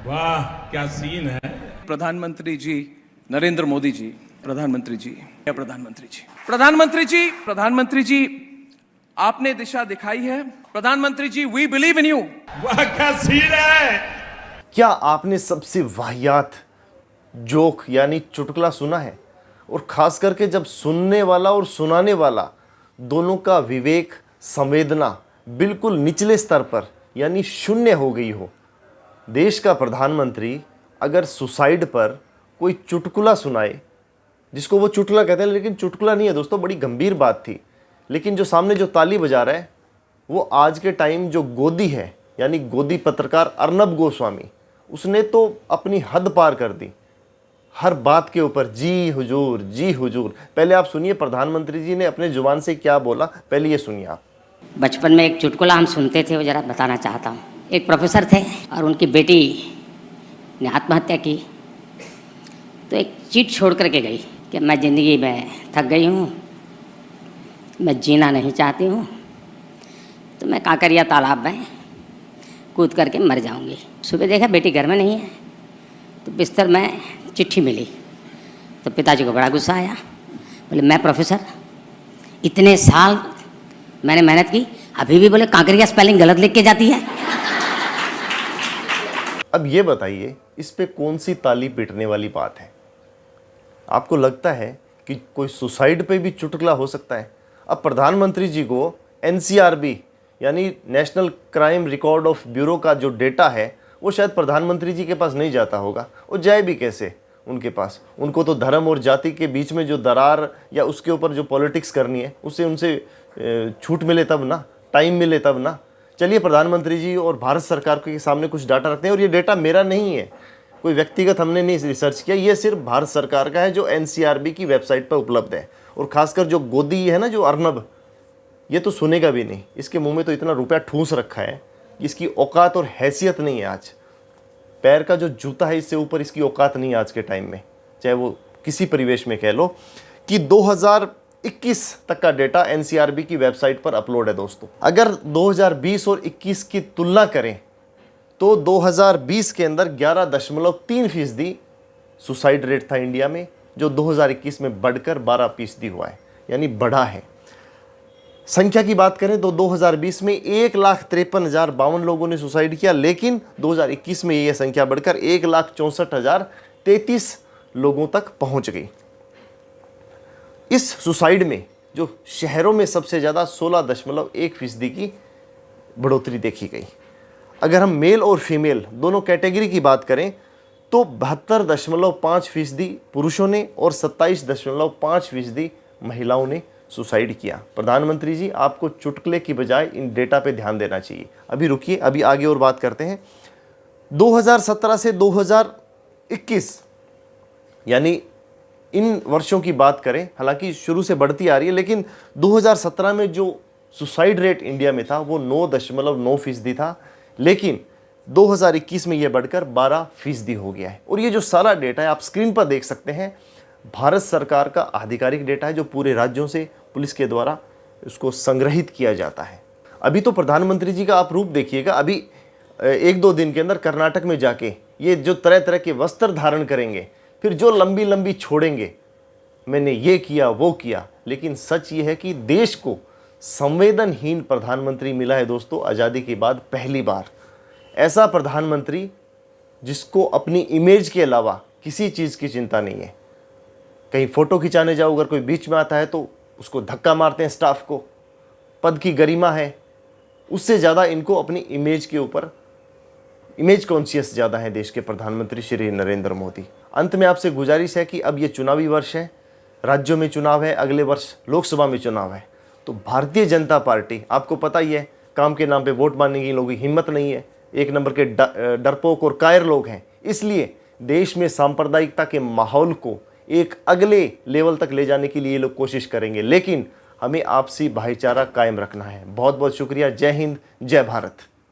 वाह क्या सीन है। प्रधानमंत्री जी नरेंद्र मोदी जी, प्रधानमंत्री जी, प्रधानमंत्री जी, प्रधानमंत्री जी, प्रधानमंत्री जी, आपने दिशा दिखाई है। प्रधानमंत्री जी, वी बिलीव इन यू। वाह क्या सीन है। क्या आपने सबसे वाहियात जोक यानी चुटकुला सुना है? और खास करके जब सुनने वाला और सुनाने वाला दोनों का विवेक, संवेदना बिल्कुल निचले स्तर पर यानी शून्य हो गई हो। देश का प्रधानमंत्री अगर सुसाइड पर कोई चुटकुला सुनाए, जिसको वो चुटकुला कहते हैं लेकिन चुटकुला नहीं है दोस्तों, बड़ी गंभीर बात थी, लेकिन जो सामने जो ताली बजा रहा है वो आज के टाइम जो गोदी है यानी गोदी पत्रकार अर्नब गोस्वामी, उसने तो अपनी हद पार कर दी। हर बात के ऊपर जी हुजूर, जी हुजूर। पहले आप सुनिए प्रधानमंत्री जी ने अपने जुबान से क्या बोला, पहले ये सुनिए आप। बचपन में एक चुटकुला हम सुनते थे, वो जरा बताना चाहता हूँ। एक प्रोफेसर थे और उनकी बेटी ने आत्महत्या की, तो एक चीट छोड़ करके गई कि मैं ज़िंदगी में थक गई हूँ, मैं जीना नहीं चाहती हूँ, तो मैं काकरिया तालाब में कूद करके मर जाऊँगी। सुबह देखा बेटी घर में नहीं है, तो बिस्तर में चिट्ठी मिली, तो पिताजी को बड़ा गुस्सा आया। बोले मैं प्रोफेसर, इतने साल मैंने मेहनत की, अभी भी बोले काकरिया स्पेलिंग गलत लिख के जाती है। अब ये बताइए इस पे कौन सी ताली पीटने वाली बात है? आपको लगता है कि कोई सुसाइड पे भी चुटकुला हो सकता है? अब प्रधानमंत्री जी को एनसीआरबी यानी national crime record of bureau का जो डेटा है वो शायद प्रधानमंत्री जी के पास नहीं जाता होगा। वो जाए भी कैसे उनके पास? उनको तो धर्म और जाति के बीच में जो दरार या उसके ऊपर जो पॉलिटिक्स करनी है उससे उनसे छूट मिले तब ना, टाइम मिले तब ना। चलिए प्रधानमंत्री जी और भारत सरकार के सामने कुछ डाटा रखते हैं, और ये डाटा मेरा नहीं है, कोई व्यक्तिगत हमने नहीं रिसर्च किया, ये सिर्फ भारत सरकार का है जो एनसीआरबी की वेबसाइट पर उपलब्ध है। और खासकर जो गोदी है ना, जो अर्नब, ये तो सुनेगा भी नहीं, इसके मुंह में तो इतना रुपया ठूस रखा है, इसकी औकात और हैसियत नहीं है। आज पैर का जो जूता है इससे ऊपर इसकी औकात नहीं है आज के टाइम में, चाहे वो किसी परिवेश में कह लो। कि 2021 तक का डेटा एनसीआरबी की वेबसाइट पर अपलोड है दोस्तों। अगर 2020 और 21 की तुलना करें तो 2020 के अंदर 11.3% सुसाइड रेट था इंडिया में, जो 2021 में बढ़कर 12% हुआ है, यानी बढ़ा है। संख्या की बात करें तो 2020 में 1,53,052 लोगों ने सुसाइड किया, लेकिन 2021 में यह संख्या बढ़कर 1,64,033 लोगों तक पहुंच गई। इस सुसाइड में जो शहरों में सबसे ज़्यादा 16.1% की बढ़ोतरी देखी गई। अगर हम मेल और फीमेल दोनों कैटेगरी की बात करें तो 72.5% पुरुषों ने और 27.5% महिलाओं ने सुसाइड किया। प्रधानमंत्री जी, आपको चुटकुले की बजाय इन डेटा पे ध्यान देना चाहिए। अभी रुकिए, अभी आगे और बात करते हैं। 2017 से 2021 यानी इन वर्षों की बात करें, हालांकि शुरू से बढ़ती आ रही है, लेकिन 2017 में जो सुसाइड रेट इंडिया में था वो 9.9% था, लेकिन 2021 में यह बढ़कर 12% हो गया है। और ये जो सारा डेटा है आप स्क्रीन पर देख सकते हैं, भारत सरकार का आधिकारिक डेटा है जो पूरे राज्यों से पुलिस के द्वारा उसको संग्रहित किया जाता है। अभी तो प्रधानमंत्री जी का आप रूप देखिएगा, अभी 1-2 दिन के अंदर कर्नाटक में जाके ये जो तरह तरह के वस्त्र धारण करेंगे, फिर जो लंबी लंबी छोड़ेंगे, मैंने ये किया वो किया। लेकिन सच ये है कि देश को संवेदनहीन प्रधानमंत्री मिला है दोस्तों, आज़ादी के बाद पहली बार। ऐसा प्रधानमंत्री जिसको अपनी इमेज के अलावा किसी चीज़ की चिंता नहीं है। कहीं फ़ोटो खिंचाने जाओ, अगर कोई बीच में आता है तो उसको धक्का मारते हैं स्टाफ को। पद की गरिमा है, उससे ज़्यादा इनको अपनी इमेज के ऊपर इमेज कॉन्शियस ज़्यादा है देश के प्रधानमंत्री श्री नरेंद्र मोदी। अंत में आपसे गुजारिश है कि अब ये चुनावी वर्ष है, राज्यों में चुनाव है, अगले वर्ष लोकसभा में चुनाव है, तो भारतीय जनता पार्टी, आपको पता ही है, काम के नाम पे वोट मांगने की लोगों की हिम्मत नहीं है, एक नंबर के डरपोक और कायर लोग हैं। इसलिए देश में सांप्रदायिकता के माहौल को एक अगले लेवल तक ले जाने के लिए ये लोग कोशिश करेंगे, लेकिन हमें आपसी भाईचारा कायम रखना है। बहुत बहुत शुक्रिया। जय हिंद, जय भारत।